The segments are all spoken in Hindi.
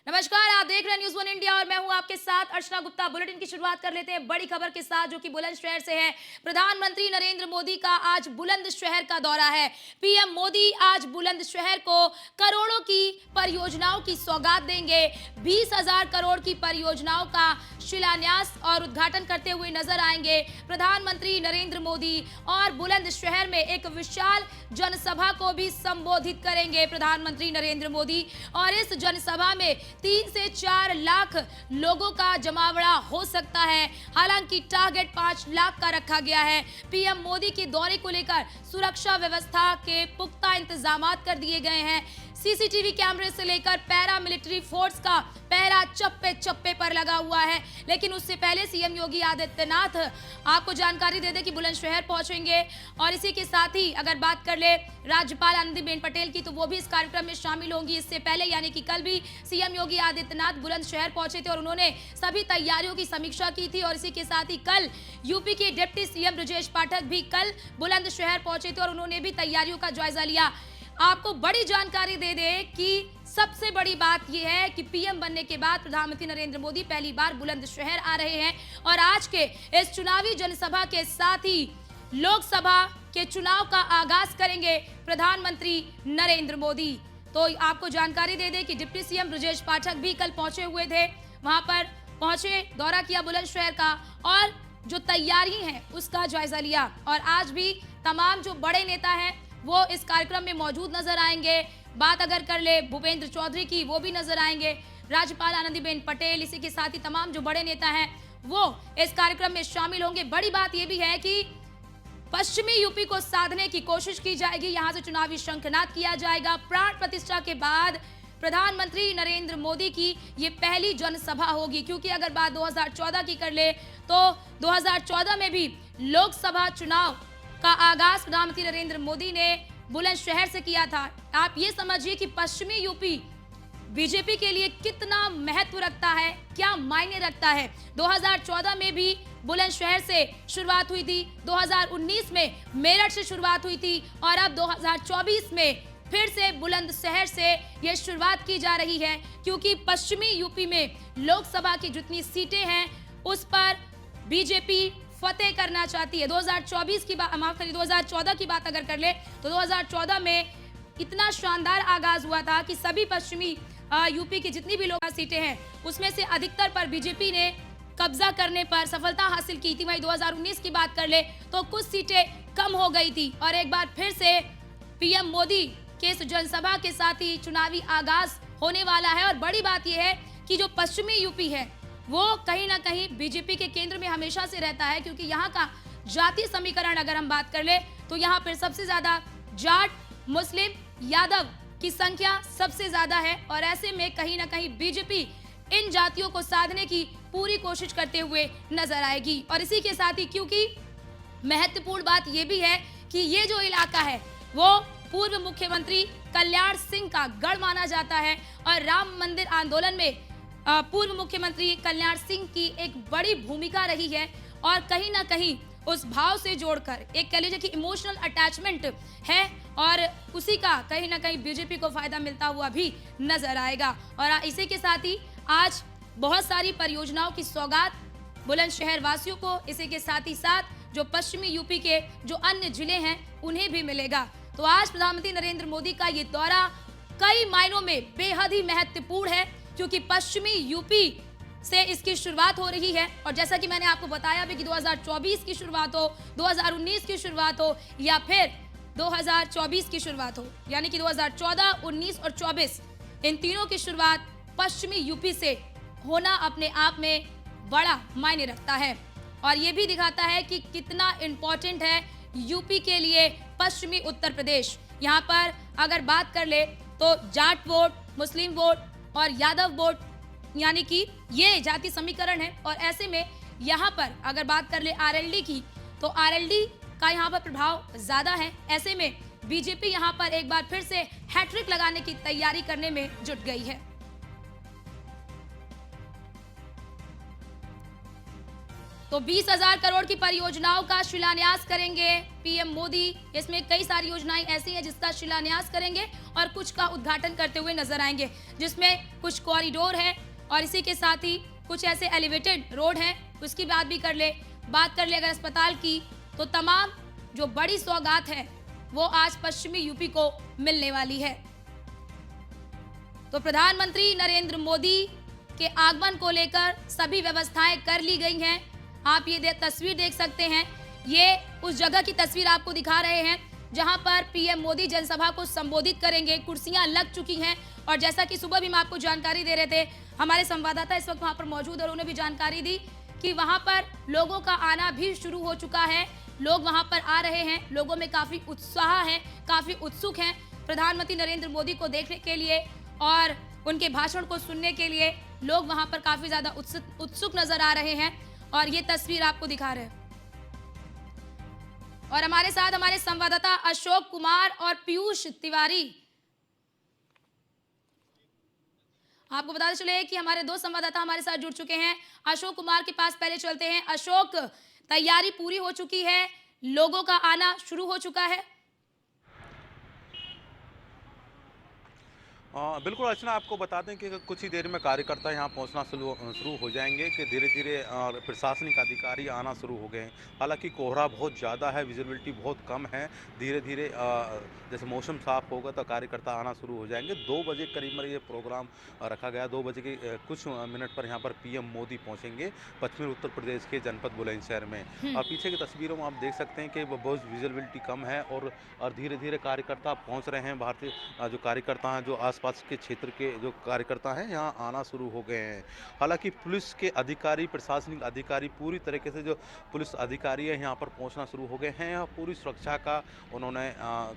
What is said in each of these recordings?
नमस्कार, आप देख रहे हैं न्यूज़ वन इंडिया और मैं हूं आपके साथ अर्चना गुप्ता। बुलेटिन की शुरुआत कर लेते हैं बड़ी खबर के साथ जो कि बुलंदशहर से है। प्रधानमंत्री नरेंद्र मोदी का आज बुलंदशहर का दौरा है। पीएम मोदी आज बुलंदशहर को करोड़ों की परियोजनाओं की सौगात देंगे। 20,000 करोड़ की परियोजनाओं का शिलान्यास और उद्घाटन करते हुए नजर आएंगे प्रधानमंत्री नरेंद्र मोदी और बुलंदशहर में एक विशाल जनसभा को भी संबोधित करेंगे प्रधानमंत्री नरेंद्र मोदी। और इस जनसभा में 3 से 4 लाख लोगों का जमावड़ा हो सकता है। हालांकि टारगेट 5 लाख का रखा गया है। पीएम मोदी के दौरे को लेकर सुरक्षा व्यवस्था के पुख्ता इंतजाम कर दिए गए हैं। सीसीटीवी कैमरे से लेकर पैरा मिलिट्री फोर्स का पहरा चप्पे चप्पे पर लगा हुआ है। लेकिन उससे पहले सीएम योगी आदित्यनाथ आपको जानकारी दे दें कि बुलंदशहर पहुंचेंगे। और इसी के साथ ही अगर बात कर ले राज्यपाल आनंदीबेन पटेल की, तो वो भी इस कार्यक्रम में शामिल होंगी। इससे पहले यानी कि कल भी सीएम योगी आदित्यनाथ बुलंदशहर पहुंचे थे और उन्होंने सभी तैयारियों की समीक्षा की थी। और इसी के साथ ही कल यूपी के डिप्टी सीएम ब्रजेश पाठक भी कल बुलंदशहर पहुंचे थे और उन्होंने भी तैयारियों का जायजा लिया। आपको बड़ी जानकारी दे दें कि सबसे बड़ी बात यह है कि पीएम बनने के बाद प्रधानमंत्री नरेंद्र मोदी पहली बार बुलंदशहर आ रहे हैं। और आज के इस चुनावी जनसभा के साथ ही लोकसभा के चुनाव का आगाज करेंगे प्रधानमंत्री नरेंद्र मोदी। तो आपको जानकारी दे दें कि डिप्टी सीएम ब्रजेश पाठक भी कल पहुंचे हुए थे, वहां पर पहुंचे, दौरा किया बुलंदशहर का और जो तैयारी है उसका जायजा लिया। और आज भी तमाम जो बड़े नेता हैं वो इस कार्यक्रम में मौजूद नजर आएंगे। बात अगर कर ले भूपेंद्र चौधरी की, वो भी नजर आएंगे। राज्यपाल आनंदीबेन पटेल, इसी के साथ ही तमाम जो बड़े नेता हैं वो इस कार्यक्रम में शामिल होंगे। बड़ी बात यह भी है कि पश्चिमी यूपी को साधने की कोशिश की जाएगी। यहां से चुनावी शंखनाद किया जाएगा। प्राण प्रतिष्ठा के बाद प्रधानमंत्री नरेंद्र मोदी की ये पहली जनसभा होगी, क्योंकि अगर बात 2014 की कर ले तो 2014 में भी लोकसभा चुनाव का आगाज प्रधानमंत्री नरेंद्र मोदी ने बुलंदशहर से किया था। आप ये समझिए कि पश्चिमी यूपी बीजेपी के लिए कितना महत्व रखता है, क्या मायने रखता है। 2014 में भी बुलंदशहर से शुरुआत हुई थी, 2019 में मेरठ से शुरुआत हुई थी और अब 2024 में फिर से बुलंदशहर से यह शुरुआत की जा रही है, क्योंकि पश्चिमी यूपी में लोकसभा की जितनी सीटें हैं उस पर बीजेपी फतेह करना चाहती है। 2024 की बात, माफ करिए 2014 की बात अगर कर ले तो 2014 में इतना शानदार आगाज हुआ था कि सभी पश्चिमी यूपी की जितनी भी लोकसभा सीटें हैं उसमें से अधिकतर पर बीजेपी ने कब्जा करने पर सफलता हासिल की थी। वहीं 2019 की बात कर ले तो कुछ सीटें कम हो गई थी। और एक बार फिर से पीएम मोदी के इस जनसभा के साथ ही चुनावी आगाज होने वाला है। और बड़ी बात यह है कि जो पश्चिमी यूपी है वो कहीं ना कहीं बीजेपी के केंद्र में हमेशा से रहता है, क्योंकि यहाँ का जाति समीकरण अगर हम बात कर ले तो यहाँ पर सबसे ज्यादा जाट, मुस्लिम, यादव की संख्या सबसे ज्यादा है। और ऐसे में कहीं ना कहीं बीजेपी इन जातियों को साधने की पूरी कोशिश करते हुए नजर आएगी। और इसी के साथ ही क्योंकि महत्वपूर्ण बात यह भी है कि ये जो इलाका है वो पूर्व मुख्यमंत्री कल्याण सिंह का गढ़ माना जाता है और राम मंदिर आंदोलन में पूर्व मुख्यमंत्री कल्याण सिंह की एक बड़ी भूमिका रही है। और कहीं ना कहीं उस भाव से जोड़कर एक कह लीजिए कि इमोशनल अटैचमेंट है और उसी का कहीं ना कहीं बीजेपी को फायदा मिलता हुआ भी नजर आएगा। और इसी के साथ ही आज बहुत सारी परियोजनाओं की सौगात बुलंदशहर वासियों को, इसी के साथ ही साथ जो पश्चिमी यूपी के जो अन्य जिले हैं उन्हें भी मिलेगा। तो आज प्रधानमंत्री नरेंद्र मोदी का ये दौरा कई मायनों में बेहद ही महत्वपूर्ण है, क्योंकि पश्चिमी यूपी से इसकी शुरुआत हो रही है। और जैसा कि मैंने आपको बताया भी कि 2024 की शुरुआत हो, 2019 की शुरुआत हो या फिर 2024 की शुरुआत हो, यानी कि 2014, 19 और 24 इन तीनों की शुरुआत पश्चिमी यूपी से होना अपने आप में बड़ा मायने रखता है। और ये भी दिखाता है कि कितना इम्पोर्टेंट है यूपी के लिए पश्चिमी उत्तर प्रदेश। यहाँ पर अगर बात कर ले तो जाट वोट, मुस्लिम वोट और यादव वोट, यानी कि ये जाति समीकरण है। और ऐसे में यहाँ पर अगर बात कर ले आरएलडी की, तो आरएलडी का यहाँ पर प्रभाव ज्यादा है। ऐसे में बीजेपी यहाँ पर एक बार फिर से हैट्रिक लगाने की तैयारी करने में जुट गई है। तो 20,000 करोड़ की परियोजनाओं का शिलान्यास करेंगे पीएम मोदी। इसमें कई सारी योजनाएं ऐसी हैं जिसका शिलान्यास करेंगे और कुछ का उद्घाटन करते हुए नजर आएंगे, जिसमें कुछ कॉरिडोर है और इसी के साथ ही कुछ ऐसे एलिवेटेड रोड हैं। उसकी बात कर ले अगर अस्पताल की, तो तमाम जो बड़ी सौगात है वो आज पश्चिमी यूपी को मिलने वाली है। तो प्रधानमंत्री नरेंद्र मोदी के आगमन को लेकर सभी व्यवस्थाएं कर ली गई हैं। आप ये तस्वीर देख सकते हैं, ये उस जगह की तस्वीर आपको दिखा रहे हैं जहां पर पीएम मोदी जनसभा को संबोधित करेंगे। कुर्सियां लग चुकी हैं और जैसा कि सुबह भी हम आपको जानकारी दे रहे थे, हमारे संवाददाता इस वक्त वहां पर मौजूद और उन्होंने भी जानकारी दी कि वहां पर लोगों का आना भी शुरू हो चुका है। लोग वहां पर आ रहे हैं, लोगों में काफी उत्साह है, काफी उत्सुक हैं प्रधानमंत्री नरेंद्र मोदी को देखने के लिए और उनके भाषण को सुनने के लिए। लोग वहां पर काफी ज्यादा उत्सुक नजर आ रहे हैं और ये तस्वीर आपको दिखा रहे हैं। और हमारे साथ हमारे संवाददाता अशोक कुमार और पीयूष तिवारी, आपको बताते चले कि हमारे दो संवाददाता हमारे साथ जुड़ चुके हैं। अशोक कुमार के पास पहले चलते हैं। अशोक, तैयारी पूरी हो चुकी है, लोगों का आना शुरू हो चुका है? बिल्कुल अर्चना, आपको बता दें कि कुछ ही देर में कार्यकर्ता यहाँ पहुँचना शुरू हो जाएंगे कि धीरे धीरे प्रशासनिक अधिकारी आना शुरू हो गए हैं। हालांकि कोहरा बहुत ज़्यादा है, विजिबिलिटी बहुत कम है। धीरे धीरे जैसे मौसम साफ होगा तो कार्यकर्ता आना शुरू हो जाएंगे। 2 बजे करीब में ये प्रोग्राम रखा गया। 2 बजे के कुछ मिनट पर यहाँ पर पीएम मोदी पहुँचेंगे पश्चिमी उत्तर प्रदेश के जनपद बुलंदशहर में। पीछे की तस्वीरों में आप देख सकते हैं कि बहुत विजिबिलिटी कम है और धीरे धीरे कार्यकर्ता पहुँच रहे हैं। भारतीय जो कार्यकर्ता हैं, जो आसपास के क्षेत्र के जो कार्यकर्ता हैं, यहाँ आना शुरू हो गए हैं। हालांकि पुलिस के अधिकारी, प्रशासनिक अधिकारी, पूरी तरीके से जो पुलिस अधिकारी है यहाँ पर पहुँचना शुरू हो गए हैं। यहाँ पूरी सुरक्षा का उन्होंने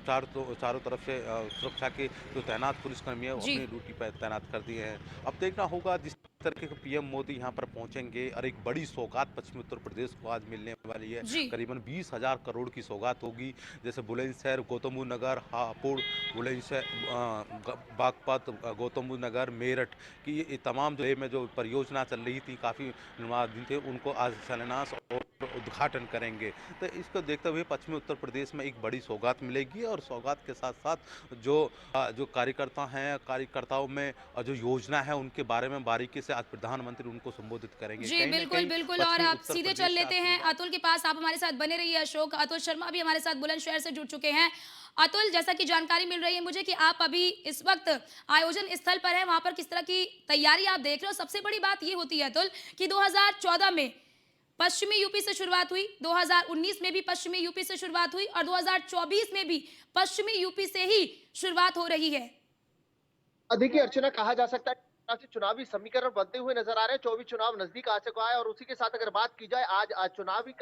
चारों तरफ से सुरक्षा के जो तैनात पुलिसकर्मी है अपनी ड्यूटी पर तैनात कर दिए हैं। अब देखना होगा जिस तरीके के पीएम मोदी यहाँ पर पहुंचेंगे और एक बड़ी सौगात पश्चिमी उत्तर प्रदेश को आज मिलने वाली है। करीबन 20,000 करोड़ की सौगात होगी। जैसे बुलंदशहर, गौतम बुद्ध नगर, हापुड़, बुलंदशहर, बागपत, गौतम बुद्ध नगर, मेरठ की ये तमाम जो में जो परियोजना चल रही थी, काफ़ी निर्माणाधीन थे, उनको आज शिलान्यास और उद्घाटन करेंगे। तो इसको देखते हुए पश्चिमी उत्तर प्रदेश में एक बड़ी सौगात मिलेगी और सौगात के साथ साथ जो कार्यकर्ता हैं, कार्यकर्ताओं में जो योजना है उनके बारे में बारीकी से आज प्रधानमंत्री उनको संबोधित करेंगे। जी बिल्कुल बिल्कुल। और आप सीधे चल लेते हैं अतुल के पास, आप हमारे साथ बने रहिए। अशोक, अतुल शर्मा भी हमारे साथ बुलंदशहर से जुड़ चुके हैं। अतुल, जैसा कि जानकारी मिल रही है मुझे कि आप अभी इस वक्त आयोजन स्थल पर हैं, वहां पर किस तरह की तैयारी आप देख रहे हो? सबसे बड़ी बात ये होती है अतुल कि 2014 में पश्चिमी यूपी से शुरुआत हुई, 2019 में भी पश्चिमी यूपी से शुरुआत हुई और 2024 में भी पश्चिमी यूपी से ही शुरुआत हो रही है। देखिए अर्चना, कहा जा सकता है चुनावी समीकरण बनते हुए नजर आ रहे हैं। 24 चुनाव नजदीक आ चुका है और उसी के साथ अगर बात की जाए आज चुनावी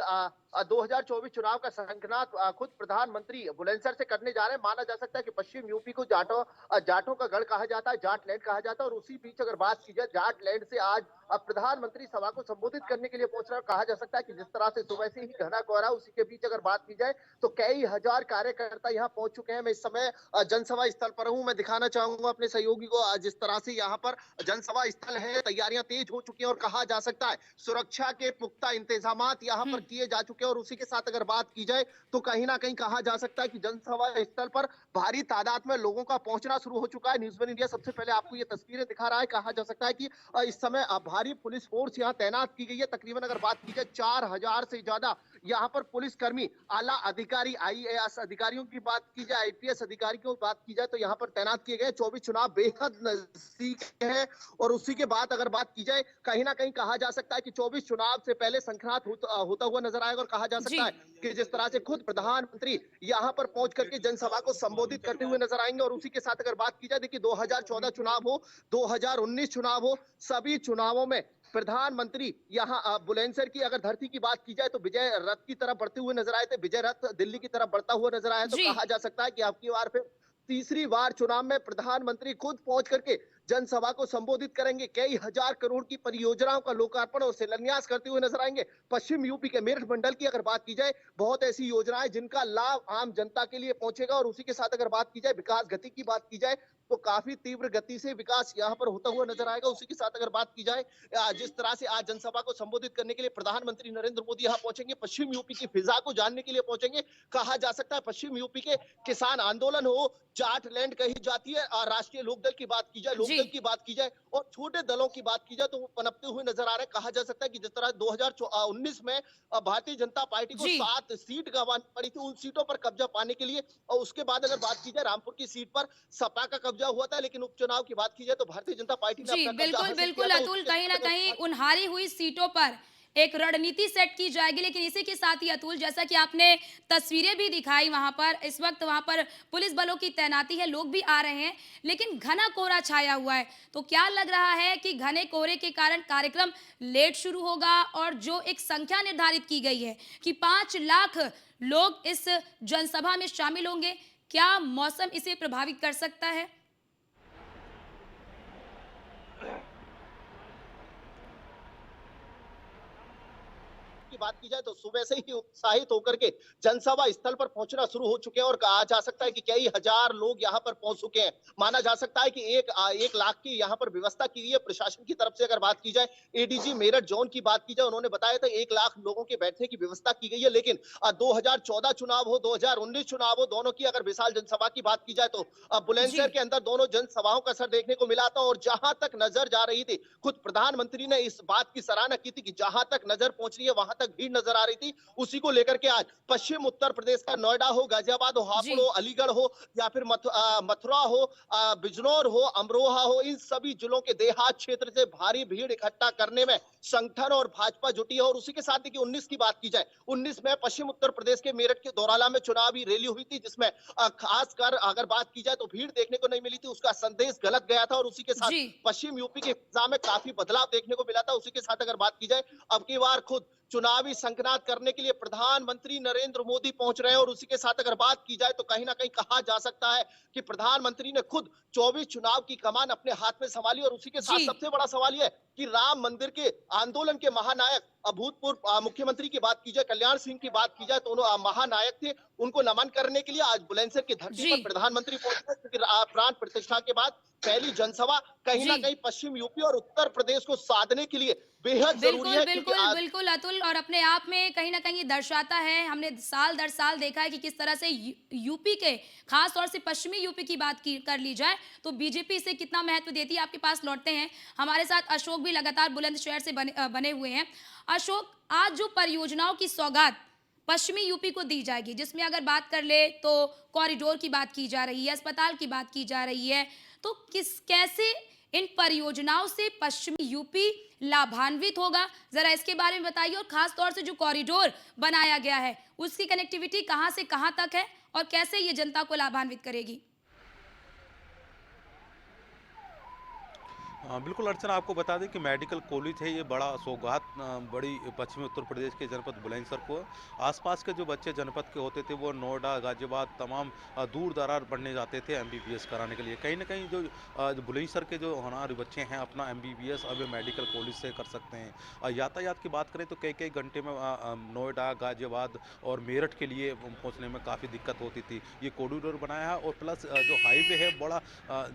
2024 चुनाव का संकनात खुद प्रधानमंत्री बुलंदशहर से करने जा रहे हैं। माना जा सकता है कि पश्चिम यूपी को जाटों का गढ़ कहा जाता है, जाट लैंड कहा जाता है। और उसी बीच अगर बात की जाए जाट लैंड से आज प्रधानमंत्री सभा को संबोधित करने के लिए पहुंच रहा है। कहा जा सकता है कि जिस तरह से सुबह से ही घना कोहरा, उसी के बीच अगर बात की जाए तो कई हजार कार्यकर्ता यहाँ पहुंच चुके हैं। मैं इस समय जनसभा स्थल पर हूँ। मैं दिखाना चाहूंगा अपने सहयोगी को जिस तरह से यहाँ पर जनसभा स्थल है, तैयारियां तेज हो चुकी हैं और कहा जा सकता है सुरक्षा के पुख्ता इंतजाम यहाँ पर किए जा चुके हैं। और उसी के साथ अगर बात की जाए तो कहीं ना कहीं कहा जा सकता है कि जनसभा स्थल पर भारी तादाद में लोगों का पहुंचना शुरू हो चुका है। न्यूज़ वन इंडिया सबसे पहले आपको ये तस्वीरें दिखा रहा है। कहा जा सकता है कि इस समय भारी पुलिस फोर्स यहाँ तैनात की गई है। तकरीबन अगर बात की जाए 4,000 से ज्यादा यहाँ पर पुलिसकर्मी, आला अधिकारी, आईएएस अधिकारियों की बात की जाए, आईपीएस अधिकारियों की बात की जाए तो यहाँ पर तैनात किए गए। 24 चुनाव बेहद नजदीक है और उसी के बाद अगर बात की जाए कहीं ना कहीं कहा जा सकता है कि 24 चुनाव से पहले संक्रांत होता हुआ नजर आएगा। और कहा जा सकता है कि जिस तरह से खुद प्रधानमंत्री यहाँ पर पहुंच करके जनसभा को संबोधित करते हुए नजर आएंगे। और उसी के साथ अगर बात की जाए, देखिए 2014 चुनाव हो, 2019 चुनाव हो, सभी चुनावों में प्रधानमंत्री यहाँ बुलंदशहर की अगर धरती की बात की जाए तो विजय रथ की तरफ बढ़ते हुए नजर आए थे। विजय रथ दिल्ली की तरफ बढ़ता हुआ नजर आया। तो कहा जा सकता है कि आपकी बार फिर तीसरी बार चुनाव में प्रधानमंत्री खुद पहुंच करके जनसभा को संबोधित करेंगे। कई हजार करोड़ की परियोजनाओं का लोकार्पण और शिलान्यास करते हुए नजर आएंगे। पश्चिम यूपी के मेरठ मंडल की अगर बात की जाए, बहुत ऐसी योजनाएं जिनका लाभ आम जनता के लिए पहुंचेगा। और उसी के साथ अगर बात की जाए विकास गति की बात की जाए तो काफी तीव्र गति से विकास यहाँ पर होता हुआ नजर आएगा। उसी के साथ अगर बात की जाए जिस तरह से आज जनसभा को संबोधित करने के लिए प्रधानमंत्री नरेंद्र मोदी यहाँ पहुंचेंगे, पश्चिम यूपी की फिजा को जानने के लिए पहुंचेंगे। कहा जा सकता है पश्चिम यूपी के किसान आंदोलन हो, जाट लैंड कही जाती है, राष्ट्रीय लोकदल की बात की जाए, जी। लोकदल की बात की जाए और छोटे दलों की बात की जाए तो वो पनपते हुए नजर आ रहे हैं। कहा जा सकता है कि जिस तरह 2019 में भारतीय जनता पार्टी को जी। 7 सीट गंवानी पड़ी थी, उन सीटों पर कब्जा पाने के लिए और उसके बाद अगर बात की जाए रामपुर की सीट पर सपा का कब्जा हुआ था, लेकिन उपचुनाव की बात की जाए तो भारतीय जनता पार्टी ने जी, अपना कब्जा बिल्कुल, हासिल किया बिल्कुल था। अतुल, उसी के कहीं साथ न अगर कहीं बात उन हारी हुई सीटों पर एक रणनीति सेट की जाएगी, लेकिन इसी के साथ ही अतुल, जैसा कि आपने तस्वीरें भी दिखाई वहाँ पर, इस वक़्त वहाँ पर पुलिस बलों की तैनाती है, लोग भी आ रहे हैं, लेकिन घना कोहरा छाया हुआ है। तो क्या लग रहा है कि घने कोहरे के कारण कार्यक्रम लेट शुरू होगा और जो एक संख्या निर्धारित की गई है कि 5 लाख लोग इस जनसभा में शामिल होंगे, क्या मौसम इसे प्रभावित कर सकता है? की बात की जाए तो सुबह से ही उत्साहित होकर के जनसभा स्थल पर पहुंचना शुरू हो चुके हैं और कहा जा सकता है कि कई हजार लोग यहां पर पहुंच चुके हैं। माना जा सकता है कि 1 लाख की यहां पर व्यवस्था की गई है प्रशासन की तरफ से। अगर बात की जाए एडीजी मेरठ जोन की बात की जाए, उन्होंने बताया था 1 लाख लोगों के बैठने की व्यवस्था की गई है। लेकिन 2014 चुनाव हो, 2019 चुनाव हो, दोनों की अगर विशाल जनसभा की बात की जाए तो जी। बुलंदशहर के अंदर दोनों जनसभाओं का असर देखने को मिला था और जहां तक नजर जा रही थी, खुद प्रधानमंत्री ने इस बात की सराहना की थी कि जहां तक नजर पहुंच रही है वहां तक भीड़ नजर आ रही थी। उसी को लेकर के आज पश्चिम उत्तर प्रदेश का नोएडा हो, गाजियाबाद हो, जी। हापुड़ हो, अलीगढ़ हो या फिर मथुरा हो, बिजनौर हो, अमरोहा हो, इन सभी जिलों के देहात क्षेत्र से भारी भीड़ इकट्ठा करने में संगठन और भाजपा जुटी है। और उसी के साथ देखिए 19 की बात की जाए, 19 में पश्चिम उत्तर प्रदेश के मेरठ के दौराला में चुनावी रैली हुई थी, जिसमें खासकर अगर बात की जाए तो भीड़ देखने को नहीं मिली थी, उसका संदेश गलत गया था और उसी के साथ जी। पश्चिम यूपी के फिजा में काफी बदलाव देखने को मिला था। उसी के साथ अगर बात की जाए अब की बार खुद चुनावी संकनाद करने के लिए प्रधानमंत्री नरेंद्र मोदी पहुंच रहे हैं और उसी के साथ अगर बात की जाए तो कहीं ना कहीं कहा जा सकता है कि प्रधानमंत्री ने खुद 24 चुनाव की कमान अपने हाथ में संभाली। और उसी के साथ जी। सबसे बड़ा सवाल यह है कि राम मंदिर के आंदोलन के महानायक अभूतपूर्व मुख्यमंत्री की बात की जाए, कल्याण सिंह की बात की जाए तो उन्होंने महानायक थे, उनको नमन करने के लिए आज बुलंदशहर की धरती जी। पर प्रधानमंत्री पहुंचे हैं, क्योंकि प्राण प्रतिष्ठा के बाद पहली जनसभा कहीं ना जी। कहीं पश्चिम यूपी और उत्तर प्रदेश को साधने के लिए बेहद जरूरी बिल्कुल, है, क्योंकि बिल्कुल, आज बिल्कुल अतुल, और अपने आप में कहीं न कहीं ये दर्शाता है, हमने साल दर साल देखा है कि किस तरह से यूपी के, खास तौर से पश्चिमी यूपी की बात की कर ली जाए, तो बीजेपी इसे कितना महत्व देती है। आपके पास लौटते हैं, हमारे साथ अशोक भी लगातार बुलंदशहर से बने हुए हैं। अशोक, आज जो परियोजनाओं की सौगात पश्चिमी यूपी को दी जाएगी, जिसमें अगर बात कर ले तो कॉरिडोर की बात की जा रही है, अस्पताल की बात की जा रही है, तो कैसे इन परियोजनाओं से पश्चिमी यूपी लाभान्वित होगा, जरा इसके बारे में बताइए। और खास तौर से जो कॉरिडोर बनाया गया है उसकी कनेक्टिविटी कहां से कहां तक है और कैसे ये जनता को लाभान्वित करेगी? बिल्कुल अर्चना, आपको बता दें कि मेडिकल कॉलेज है, ये बड़ा सौगात बड़ी पश्चिमी उत्तर प्रदेश के जनपद बुलंदशहर को। आसपास के जो बच्चे जनपद के होते थे वो नोएडा, गाजियाबाद तमाम दूर दरार पढ़ने जाते थे एमबीबीएस कराने के लिए। कहीं ना कहीं जो बुलंदशहर के जो होनहार बच्चे हैं अपना एमबीबीएस अब मेडिकल कॉलेज से कर सकते हैं। यातायात की बात करें तो कई कई घंटे में नोएडा, गाजियाबाद और मेरठ के लिए पहुँचने में काफ़ी दिक्कत होती थी। ये कॉरिडोर बनाया है और प्लस जो हाईवे है बड़ा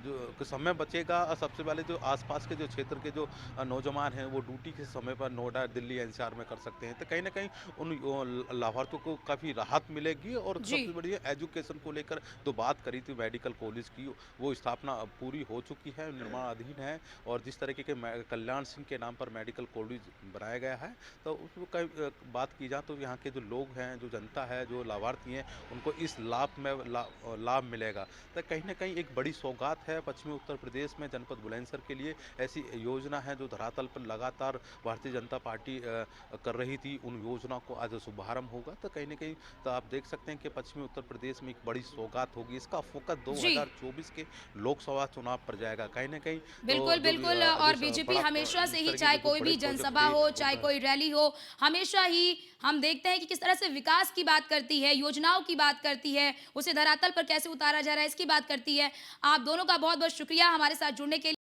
जो समय बचेगा। सबसे पहले जो आसपास के जो क्षेत्र के जो नौजवान हैं वो ड्यूटी के समय पर नोएडा, दिल्ली, एनसीआर में कर सकते हैं, तो कहीं ना कहीं उन लाभार्थियों को काफ़ी राहत मिलेगी। और जी। सबसे बड़ी एजुकेशन को लेकर तो बात करी थी मेडिकल कॉलेज की, वो स्थापना अब पूरी हो चुकी है, निर्माणाधीन है। और जिस तरीके के कल्याण सिंह के नाम पर मेडिकल कॉलेज बनाया गया है, तो उसको बात की जाए तो यहाँ के जो लोग हैं, जो जनता है, जो लाभार्थी हैं, उनको इस लाभ में लाभ मिलेगा। तो कहीं ना कहीं एक बड़ी सौगात है पश्चिमी उत्तर प्रदेश में जनपद बुलंदशहर के लिए। ऐसी योजना है जो धरातल पर लगातार भारतीय जनता पार्टी कर रही थी, उन योजना को आज शुभारंभ होगा। तो कहीं ना कहीं तो आप देख सकते हैं कि पश्चिमी उत्तर प्रदेश में एक बड़ी सौगात होगी। इसका फोकस जी। 2024 के लोकसभा चुनाव पर जाएगा। कहीं ना कहीं तो बिल्कुल, जो बिल्कुल, और जो बीजेपी बड़ा हमेशा से इस ही, तरह के चाहे जो कोई बड़े भी प्रोजेक्ट जनसभा थे हो, चाहे उनका कोई रैली हो, हमेशा ही हम देखते हैं कि किस तरह से विकास की बात करती है, योजनाओं की बात करती है, उसे धरातल पर कैसे उतारा जा रहा है, इसकी बात करती है। आप दोनों का बहुत-बहुत शुक्रिया हमारे साथ जुड़ने के लिए।